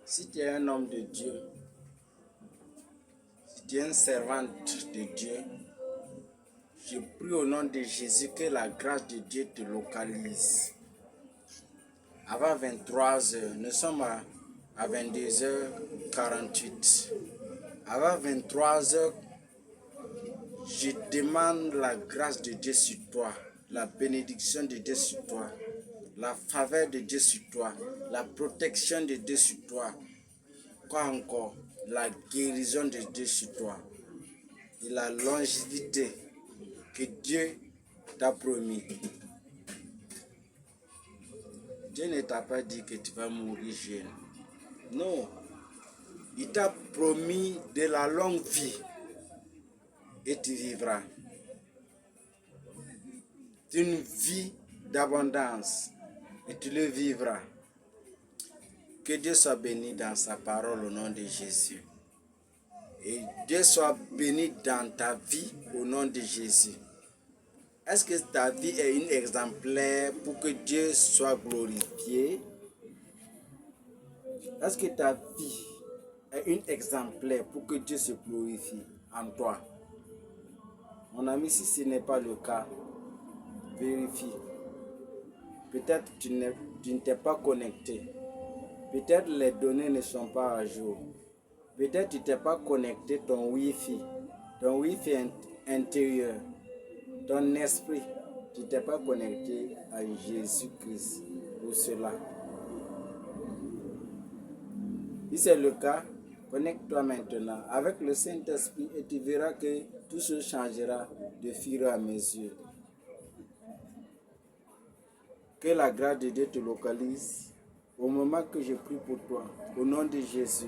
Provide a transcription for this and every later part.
Si tu es un homme de Dieu, si tu es une servante de Dieu, je prie au nom de Jésus que la grâce de Dieu te localise. Avant 23h, nous sommes à 22h48. Avant 23h, je demande la grâce de Dieu sur toi, la bénédiction de Dieu sur toi, la faveur de Dieu sur toi, la protection de Dieu sur toi. Quoi encore? La guérison de Dieu sur toi et la longévité que Dieu t'a promis. Dieu ne t'a pas dit que tu vas mourir jeune. Non. Il t'a promis de la longue vie et tu vivras. Une vie d'abondance et tu le vivras. Que Dieu soit béni dans sa parole au nom de Jésus. Et Dieu soit béni dans ta vie au nom de Jésus. Est-ce que ta vie est une exemplaire pour que Dieu soit glorifié? Est-ce que ta vie est une exemplaire pour que Dieu se glorifie en toi? Mon ami, si ce n'est pas le cas, vérifie. Peut-être tu ne t'es pas connecté. Peut-être les données ne sont pas à jour. Peut-être tu ne t'es pas connecté ton Wi-Fi intérieur, ton esprit. Tu ne t'es pas connecté à Jésus-Christ pour cela. Si c'est le cas, connecte-toi maintenant avec le Saint-Esprit et tu verras que tout se changera de fur et à mesure. Que la grâce de Dieu te localise au moment que je prie pour toi, au nom de Jésus.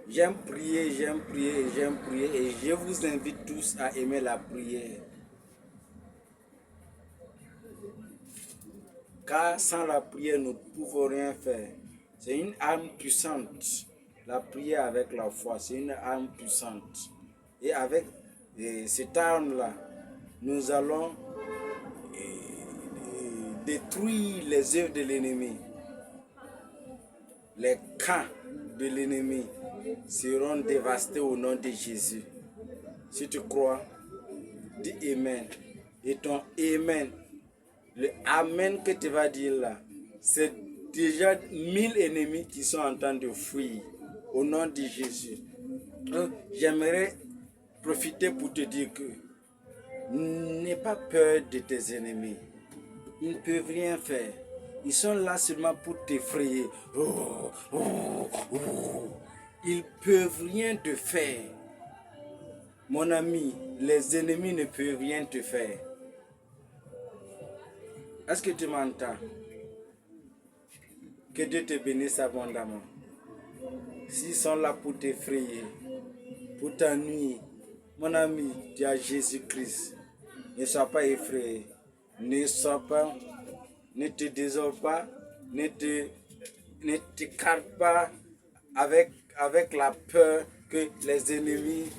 J'aime prier et je vous invite tous à aimer la prière. Car sans la prière, nous ne pouvons rien faire. C'est une arme puissante. La prière avec la foi, c'est une arme puissante. Et avec cette arme-là, nous allons détruire les œuvres de l'ennemi. Les camps de l'ennemi seront dévastés au nom de Jésus. Si tu crois, dis Amen. Et ton Amen, le Amen que tu vas dire là, c'est déjà 1000 ennemis qui sont en train de fuir au nom de Jésus. Donc, j'aimerais profiter pour te dire que n'aie pas peur de tes ennemis. Ils ne peuvent rien faire. Ils sont là seulement pour t'effrayer. Ils ne peuvent rien te faire. Mon ami, les ennemis ne peuvent rien te faire. Est-ce que tu m'entends? Que Dieu te bénisse abondamment. S'ils sont là pour t'effrayer, pour t'ennuyer, mon ami, tu as Jésus-Christ. Ne sois pas effrayé. Ne sois pas, ne te désole pas, ne t'écarte pas avec la peur que les ennemis.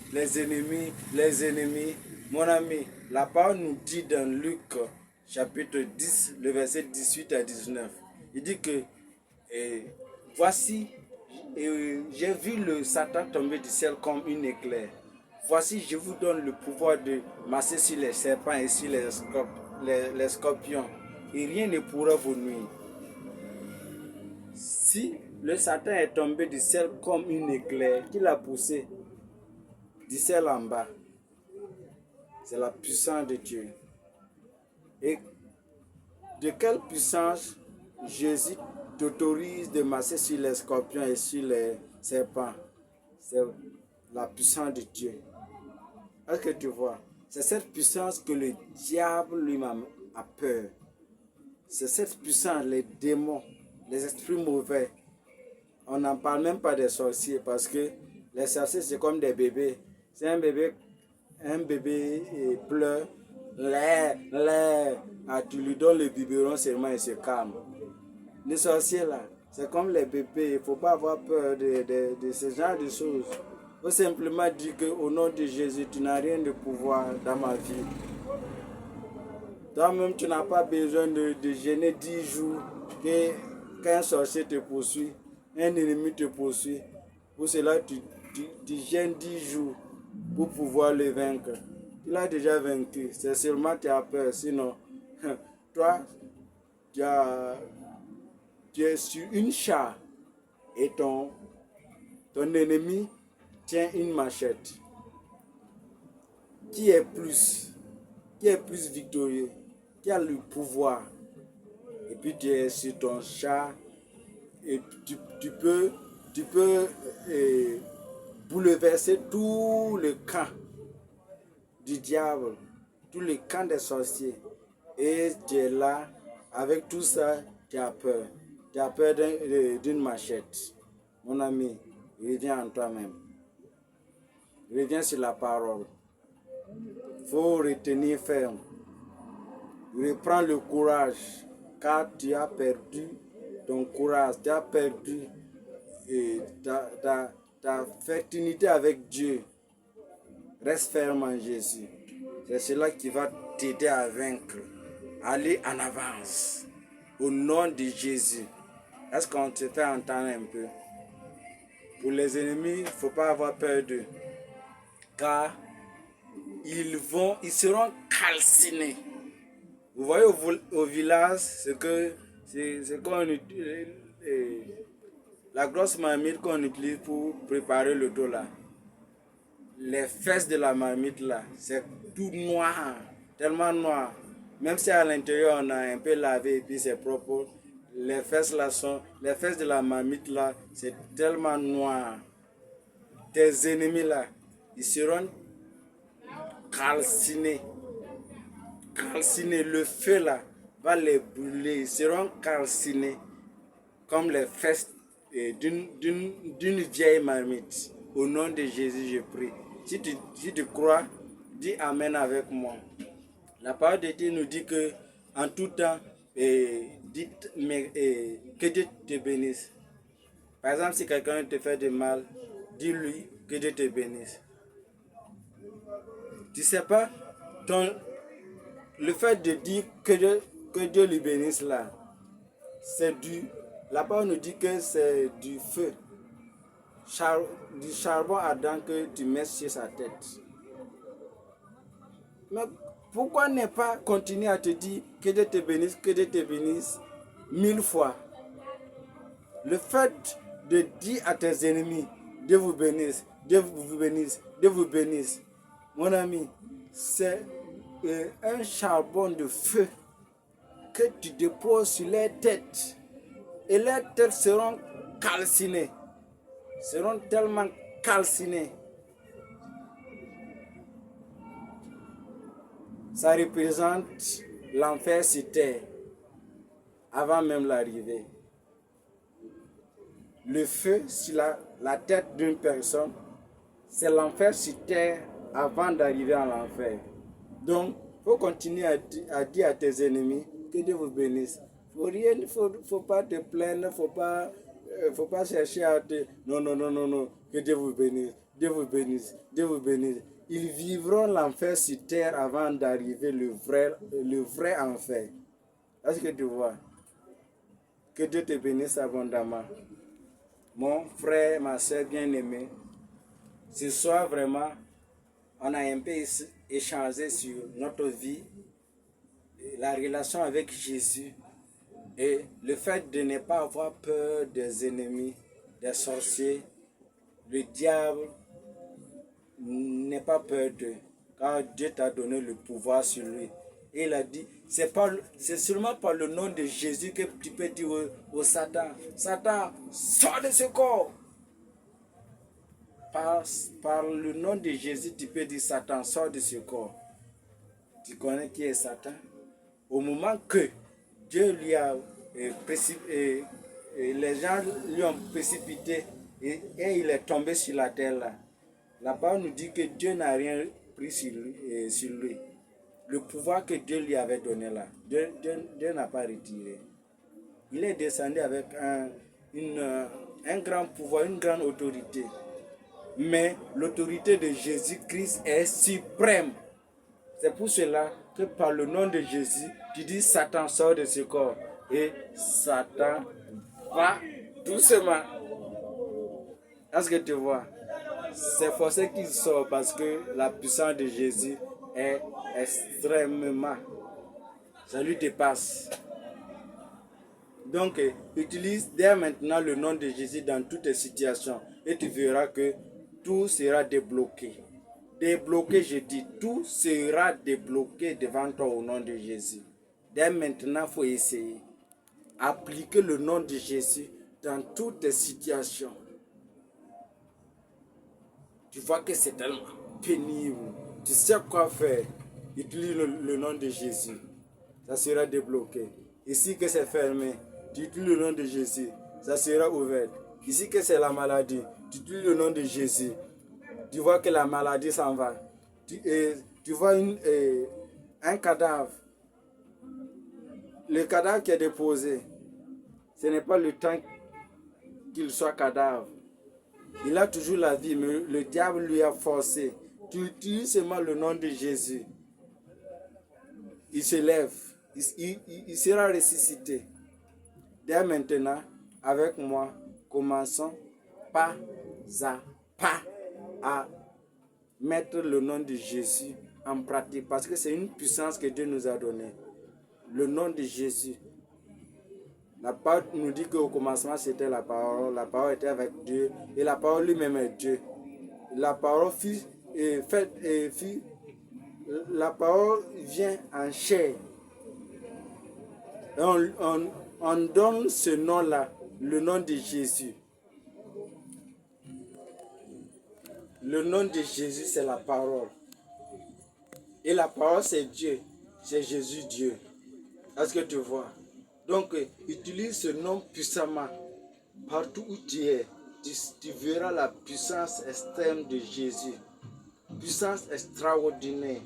Mon ami, la parole nous dit dans Luc chapitre 10, le verset 18 à 19. Il dit que voici, j'ai vu le Satan tomber du ciel comme une éclair. Voici, je vous donne le pouvoir de marcher sur les serpents et sur les scorpions. Et rien ne pourra vous nuire. Si le Satan est tombé du ciel comme une éclair, qu'il a poussé du ciel en bas, c'est la puissance de Dieu. Et de quelle puissance Jésus t'autorise de marcher sur les scorpions et sur les serpents? C'est la puissance de Dieu. Est-ce que tu vois? C'est cette puissance que le diable lui-même a peur. C'est cette puissance, les démons, les esprits mauvais. On n'en parle même pas des sorciers parce que les sorciers c'est comme des bébés. C'est un bébé pleure, tu lui donnes le biberon seulement il se calme. Les sorciers là, c'est comme les bébés, il ne faut pas avoir peur de ce genre de choses. Il faut simplement dire qu'au nom de Jésus, tu n'as rien de pouvoir dans ma vie. Toi-même, tu n'as pas besoin de jeûner 10 jours, que quand un sorcier te poursuit, un ennemi te poursuit, pour cela tu gênes 10 jours pour pouvoir le vaincre. Tu l'as déjà vaincu, c'est seulement tu as peur, sinon toi tu es sur une char et ton ennemi tient une machette. Qui est plus victorieux, qui a le pouvoir? Et puis tu es sur ton char et tu peux bouleverser tout le camp du diable, tout le camp des sorciers. Et tu es là, avec tout ça, tu as peur. Tu as peur d'une machette. Mon ami, reviens en toi-même. Reviens sur la parole. Il faut retenir ferme. Reprends le courage, car tu as perdu ton courage, tu as perdu ta fraternité avec Dieu. Reste ferme en Jésus. C'est cela qui va t'aider à vaincre. Allez en avance. Au nom de Jésus. Est-ce qu'on te fait entendre un peu? Pour les ennemis, il ne faut pas avoir peur d'eux. Car ils seront calcinés. Vous voyez au village, la grosse marmite qu'on utilise pour préparer le dos là. Les fesses de la marmite là, c'est tout noir, tellement noir. Même si à l'intérieur on a un peu lavé et puis c'est propre, les fesses de la marmite là, c'est tellement noir. Tes ennemis là, ils seront calcinés. Calcinés, le feu là va les brûler, ils seront calcinés comme les fesses d'une vieille marmite. Au nom de Jésus, je prie. Si tu crois, dis Amen avec moi. La parole de Dieu nous dit que en tout temps, que Dieu te bénisse. Par exemple, si quelqu'un te fait du mal, dis-lui que Dieu te bénisse. Tu sais pas, le fait de dire que Dieu lui bénisse là, la parole nous dit que c'est du feu, du charbon ardent que tu mets sur sa tête. Mais pourquoi ne pas continuer à te dire que Dieu te bénisse 1000 fois? Le fait de dire à tes ennemis, Dieu vous bénisse, Dieu vous bénisse, Dieu vous bénisse. Mon ami, c'est un charbon de feu que tu déposes sur les têtes. Et les têtes seront calcinées. Seront tellement calcinées. Ça représente l'enfer sur terre. Avant même l'arrivée. Le feu sur la tête d'une personne, c'est l'enfer sur terre avant d'arriver à l'enfer. Donc, il faut continuer à dire à tes ennemis que Dieu vous bénisse. Il ne faut pas te plaindre, il ne faut pas chercher à te... Non, que Dieu vous bénisse, Dieu vous bénisse, Dieu vous bénisse. Ils vivront l'enfer sur terre avant d'arriver le vrai enfer. Est-ce que tu vois? Que Dieu te bénisse abondamment. Mon frère, ma soeur bien-aimée, ce soir vraiment, on a un peu échangé sur notre vie, la relation avec Jésus et le fait de ne pas avoir peur des ennemis, des sorciers. Le diable n'est pas peur d'eux, car Dieu t'a donné le pouvoir sur lui. Et il a dit, c'est seulement par le nom de Jésus que tu peux dire au Satan, Satan, sors de ce corps. Par le nom de Jésus, tu peux dire, Satan, sors de ce corps. Tu connais qui est Satan? Au moment que Dieu lui a les gens lui ont précipité et il est tombé sur la terre là. La parole nous dit que Dieu n'a rien pris sur lui. Le pouvoir que Dieu lui avait donné là, Dieu n'a pas retiré. Il est descendu avec un grand pouvoir, une grande autorité. Mais l'autorité de Jésus-Christ est suprême. C'est pour cela que par le nom de Jésus, tu dis Satan sort de ce corps. Et Satan Va doucement. Est-ce que tu vois? C'est forcé qu'il sort parce que la puissance de Jésus est extrêmement. Ça lui dépasse. Donc, utilise dès maintenant le nom de Jésus dans toutes les situations et tu verras que tout sera débloqué. Débloqué, je dis, tout sera débloqué devant toi au nom de Jésus. Dès maintenant, il faut essayer. Appliquer le nom de Jésus dans toutes les situations. Tu vois que c'est tellement pénible. Tu sais quoi faire. Utilise le nom de Jésus. Ça sera débloqué. Ici que c'est fermé, tu utilises le nom de Jésus. Ça sera ouvert. Ici que c'est la maladie, tu utilises le nom de Jésus. Tu vois que la maladie s'en va. Tu vois un cadavre. Le cadavre qui est déposé, ce n'est pas le temps qu'il soit cadavre. Il a toujours la vie, mais le diable lui a forcé. Tu utilises seulement le nom de Jésus. Il se lève. Il sera ressuscité. Dès maintenant, avec moi, commençons pas à pas à mettre le nom de Jésus en pratique. Parce que c'est une puissance que Dieu nous a donnée. Le nom de Jésus. La parole nous dit qu'au commencement, c'était la parole était avec Dieu, et la parole lui-même est Dieu. La parole la parole vient en chair. Et on donne ce nom-là, le nom de Jésus. Le nom de Jésus, c'est la parole. Et la parole, c'est Dieu. C'est Jésus, Dieu. Est-ce que tu vois? Donc, utilise ce nom puissamment. Partout où tu es, tu verras la puissance extrême de Jésus. Puissance extraordinaire.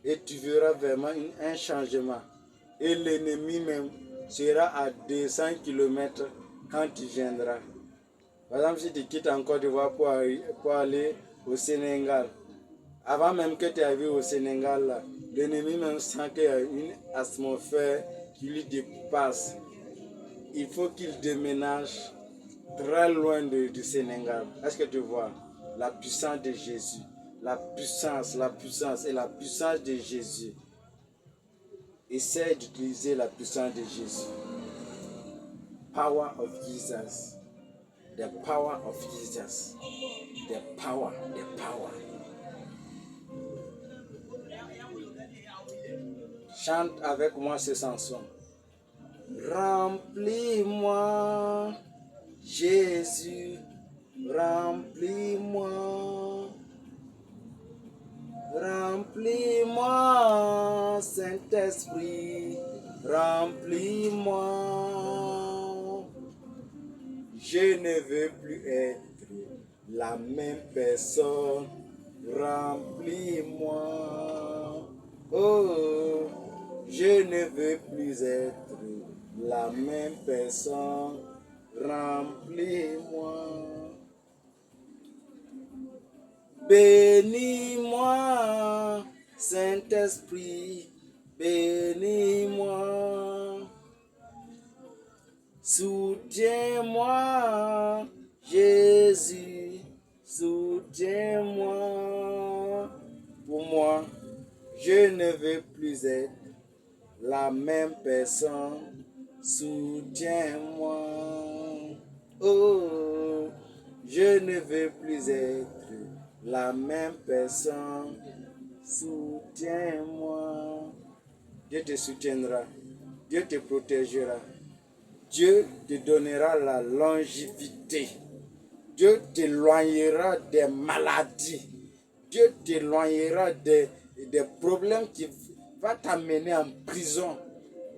Et tu verras vraiment un changement. Et l'ennemi même sera à 200 km quand tu viendras. Par exemple, si tu quittes en Côte d'Ivoire pour aller au Sénégal, avant même que tu arrives au Sénégal, l'ennemi même sent qu'il y a une atmosphère qui lui dépasse. Il faut qu'il déménage très loin du Sénégal. Est-ce que tu vois la puissance de Jésus? La puissance et la puissance de Jésus. Essaie d'utiliser la puissance de Jésus. Power of Jesus. The power of Jesus. The power. Chante avec moi ces chansons. Remplis-moi, Jésus, remplis-moi. Remplis-moi, Saint-Esprit, remplis-moi. Je ne veux plus être la même personne. Remplis-moi. Oh, je ne veux plus être la même personne. Remplis-moi. Bénis-moi, Saint-Esprit, bénis-moi. Soutiens-moi, Jésus, soutiens-moi. Pour moi, je ne veux plus être la même personne. Soutiens-moi. Oh, je ne veux plus être la même personne. Soutiens-moi. Dieu te soutiendra. Dieu te protégera. Dieu te donnera la longévité. Dieu t'éloignera des maladies. Dieu t'éloignera des problèmes qui vont t'amener en prison.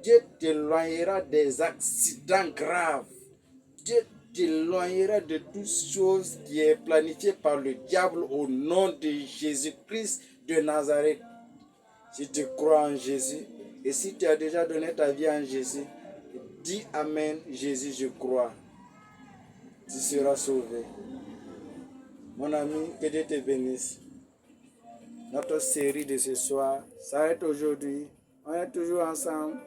Dieu t'éloignera des accidents graves. Dieu t'éloignera de toutes choses qui est planifiée par le diable au nom de Jésus-Christ de Nazareth. Si tu crois en Jésus et si tu as déjà donné ta vie en Jésus, dis Amen, Jésus, je crois. Tu seras sauvé. Mon ami, que Dieu te bénisse. Notre série de ce soir s'arrête aujourd'hui. On est toujours ensemble.